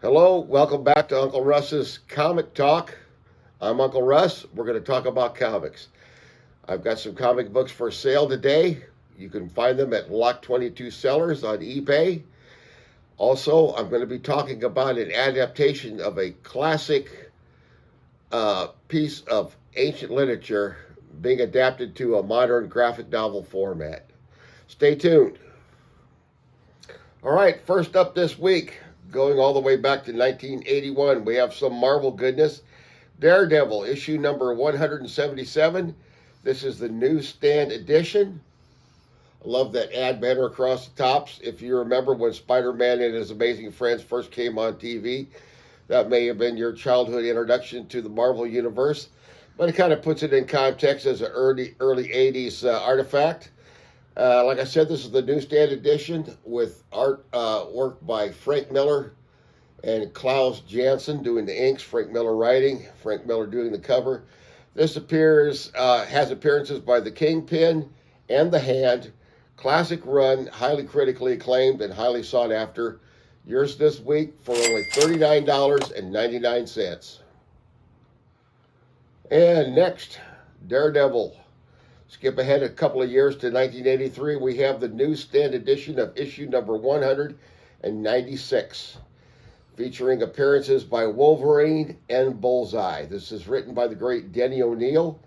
Hello, welcome back to Uncle Russ's Comic Talk. I'm Uncle Russ. We're going to talk about comics. I've got some comic books for sale today. You can find them at Lot 22 Sellers on eBay. Also, I'm going to be talking about an adaptation of a classic piece of ancient literature being adapted to a modern graphic novel format. Stay tuned. All right, first up this week, going all the way back to 1981, we have some Marvel goodness. Daredevil, issue number 177. This is the newsstand edition. I love that ad banner across the tops. If you remember when Spider-Man and His Amazing Friends first came on TV, that may have been your childhood introduction to the Marvel Universe, but it kind of puts it in context as an early 80s artifact. Like I said, this is the newsstand edition with art work by Frank Miller and Klaus Janson doing the inks, Frank Miller writing, Frank Miller doing the cover. This has appearances by the Kingpin and the Hand. Classic run, highly critically acclaimed and highly sought after. Yours this week for only $39.99. And next, Daredevil. Skip ahead a couple of years to 1983. We have the newsstand edition of issue number 196, featuring appearances by Wolverine and Bullseye. This is written by the great Denny O'Neil,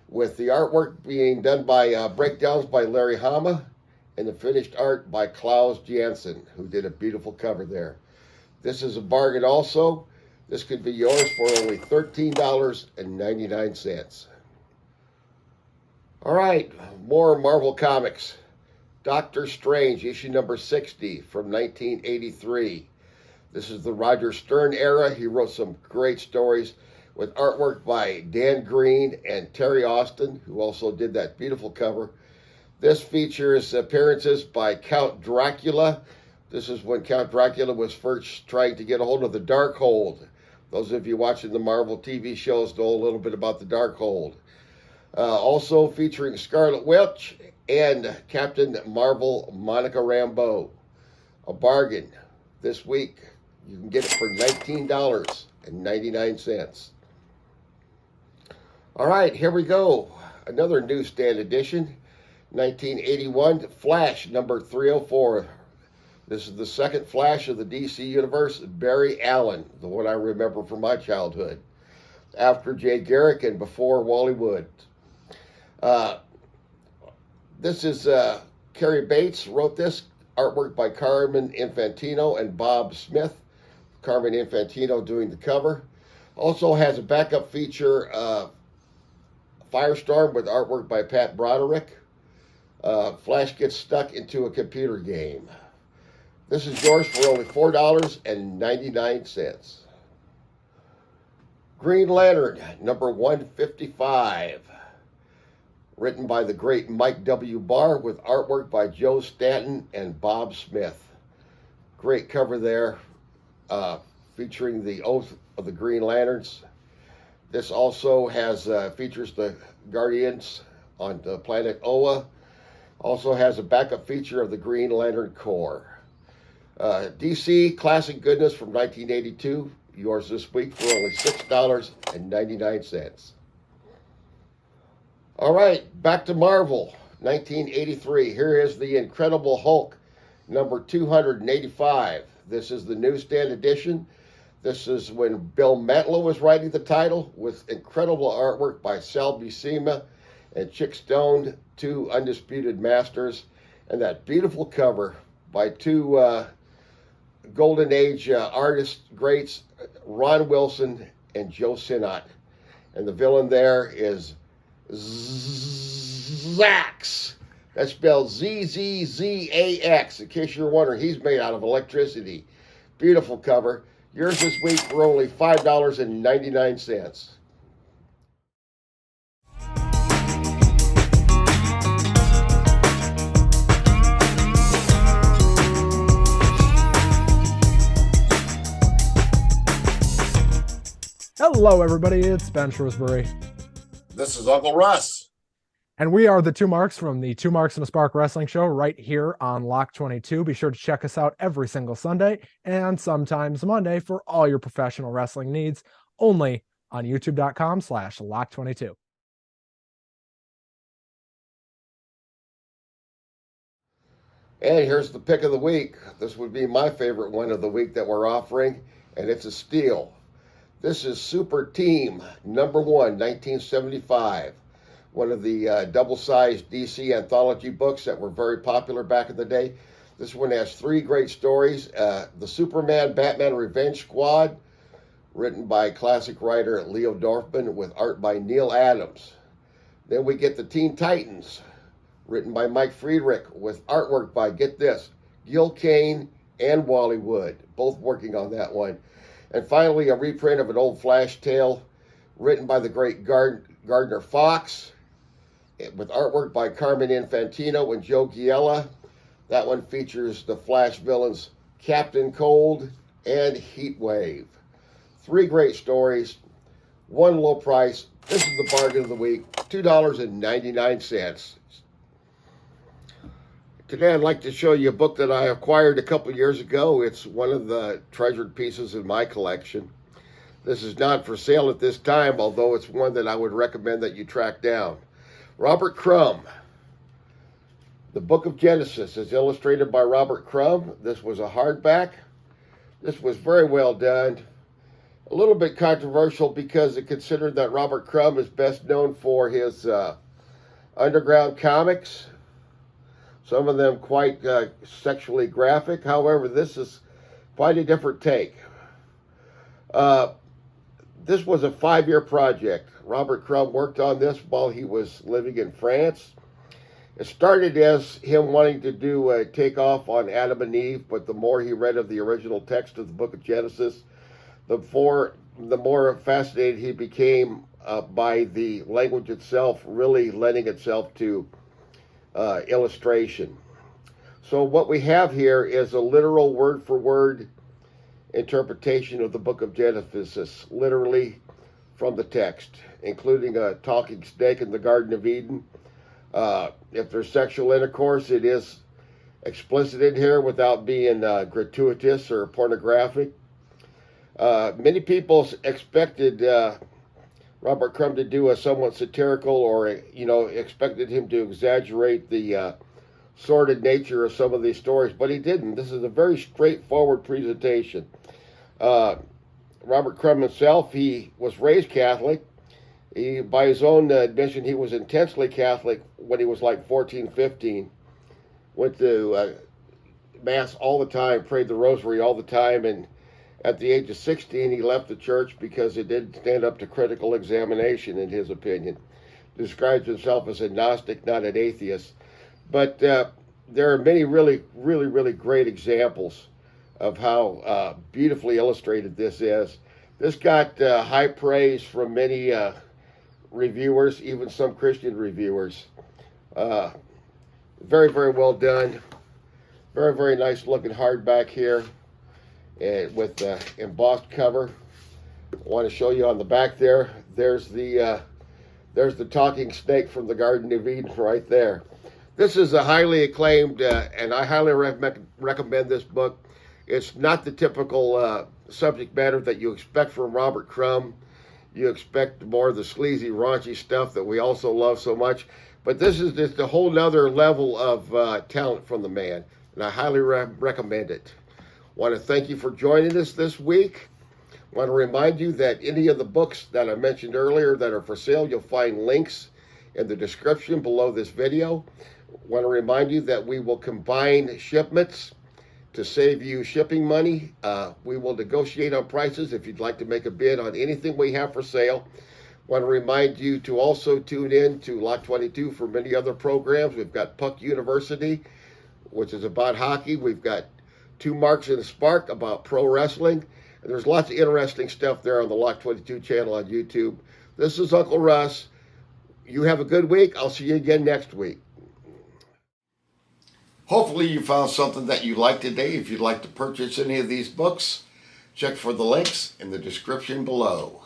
with the artwork being done by breakdowns by Larry Hama, and the finished art by Klaus Janson, who did a beautiful cover there. This is a bargain also. This could be yours for only $13.99. All right, more Marvel Comics. Doctor Strange, issue number 60 from 1983. This is the Roger Stern era. He wrote some great stories with artwork by Dan Green and Terry Austin, who also did that beautiful cover. This features appearances by Count Dracula. This is when Count Dracula was first trying to get a hold of the Darkhold. Those of you watching the Marvel TV shows know a little bit about the Darkhold. Also featuring Scarlet Witch and Captain Marvel Monica Rambeau. A bargain this week. You can get it for $19.99. All right, here we go. Another newsstand edition. 1981 Flash number 304. This is the second Flash of the DC Universe. Barry Allen, the one I remember from my childhood. After Jay Garrick and before Wally Wood. This is Cary Bates wrote this. Artwork by Carmen Infantino and Bob Smith. Carmen Infantino doing the cover. Also has a backup feature, Firestorm, with artwork by Pat Broderick. Flash gets stuck into a computer game. This is yours for only $4.99. Green Lantern, number 155. Written by the great Mike W. Barr with artwork by Joe Stanton and Bob Smith. Great cover there, featuring the Oath of the Green Lanterns. This also has features the Guardians on the planet Oa. Also has a backup feature of the Green Lantern Corps. DC Classic Goodness from 1982. Yours this week for only $6.99. All right, back to Marvel, 1983. Here is the Incredible Hulk, number 285. This is the newsstand edition. This is when Bill Mantlo was writing the title, with incredible artwork by Sal Buscema and Chick Stone, two undisputed masters, and that beautiful cover by two Golden Age artist greats, Ron Wilson and Joe Sinnott. And the villain there is Zax. That's spelled Z-Z-Z-A-X. In case you're wondering, he's made out of electricity. Beautiful cover. Yours this week for only $5.99. Hello, everybody. It's Ben Shrewsbury. This is Uncle Russ. And we are the Two Marks from the Two Marks and a Spark Wrestling Show right here on Lock 22. Be sure to check us out every single Sunday and sometimes Monday for all your professional wrestling needs, only on youtube.com/Lock22. And here's the pick of the week. This would be my favorite one of the week that we're offering, and it's a steal. This is Super Team number 1, 1975. One of the double-sized DC anthology books that were very popular back in the day. This one has 3 great stories. The Superman Batman Revenge Squad, written by classic writer Leo Dorfman with art by Neil Adams. Then we get the Teen Titans, written by Mike Friedrich with artwork by, get this, Gil Kane and Wally Wood, both working on that one. And finally, a reprint of an old Flash tale written by the great Gardner Fox with artwork by Carmen Infantino and Joe Giella. That one features the Flash villains Captain Cold and Heatwave. 3 great stories, 1 low price. This is the bargain of the week, $2.99. Today I'd like to show you a book that I acquired a couple years ago. It's one of the treasured pieces in my collection. This is not for sale at this time, although it's one that I would recommend that you track down. Robert Crumb. The Book of Genesis is illustrated by Robert Crumb. This was a hardback. This was very well done. A little bit controversial because it's considered that Robert Crumb is best known for his underground comics. Some of them quite sexually graphic. However, this is quite a different take. This was a 5-year project. Robert Crumb worked on this while he was living in France. It started as him wanting to do a takeoff on Adam and Eve, but the more he read of the original text of the Book of Genesis, the more fascinated he became by the language itself, really lending itself to illustration. So what we have here is a literal word-for-word interpretation of the Book of Genesis, literally from the text, including a talking snake in the Garden of Eden. If there's sexual intercourse, it is explicit in here without being gratuitous or pornographic. Many people expected Robert Crumb to do a somewhat satirical or, expected him to exaggerate the sordid nature of some of these stories, but he didn't. This is a very straightforward presentation. Robert Crumb himself, he was raised Catholic. By his own admission, he was intensely Catholic when he was like 14, 15. Went to Mass all the time, prayed the rosary all the time, and at the age of 16, he left the church because it didn't stand up to critical examination, in his opinion. Describes himself as a Gnostic, not an atheist. But there are many really, really, really great examples of how beautifully illustrated this is. This got high praise from many reviewers, even some Christian reviewers. Very, very well done. Very, very nice looking hardback here, and with embossed cover. I want to show you on the back there. There's the talking snake from the Garden of Eden right there. This is a highly acclaimed, and I highly recommend this book. It's not the typical subject matter that you expect from Robert Crumb. You expect more of the sleazy, raunchy stuff that we also love so much. But this is just a whole nother level of talent from the man, and I highly recommend it. Want to thank you for joining us this week. Want to remind you that any of the books that I mentioned earlier that are for sale, you'll find links in the description below this video. Want to remind you that we will combine shipments to save you shipping money. We will negotiate on prices if you'd like to make a bid on anything we have for sale. Want to remind you to also tune in to Lock 22 for many other programs. We've got Puck University, which is about hockey. We've got Two Marks and a Spark about pro wrestling. And there's lots of interesting stuff there on the Lock 22 channel on YouTube. This is Uncle Russ. You have a good week. I'll see you again next week. Hopefully you found something that you liked today. If you'd like to purchase any of these books, check for the links in the description below.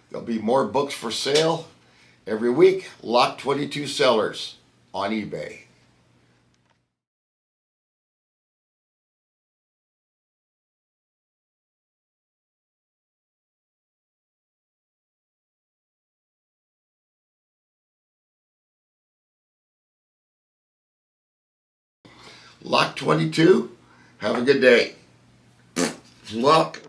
There'll be more books for sale Every week, Lock 22 sellers on eBay. Lock 22, have a good day. Lock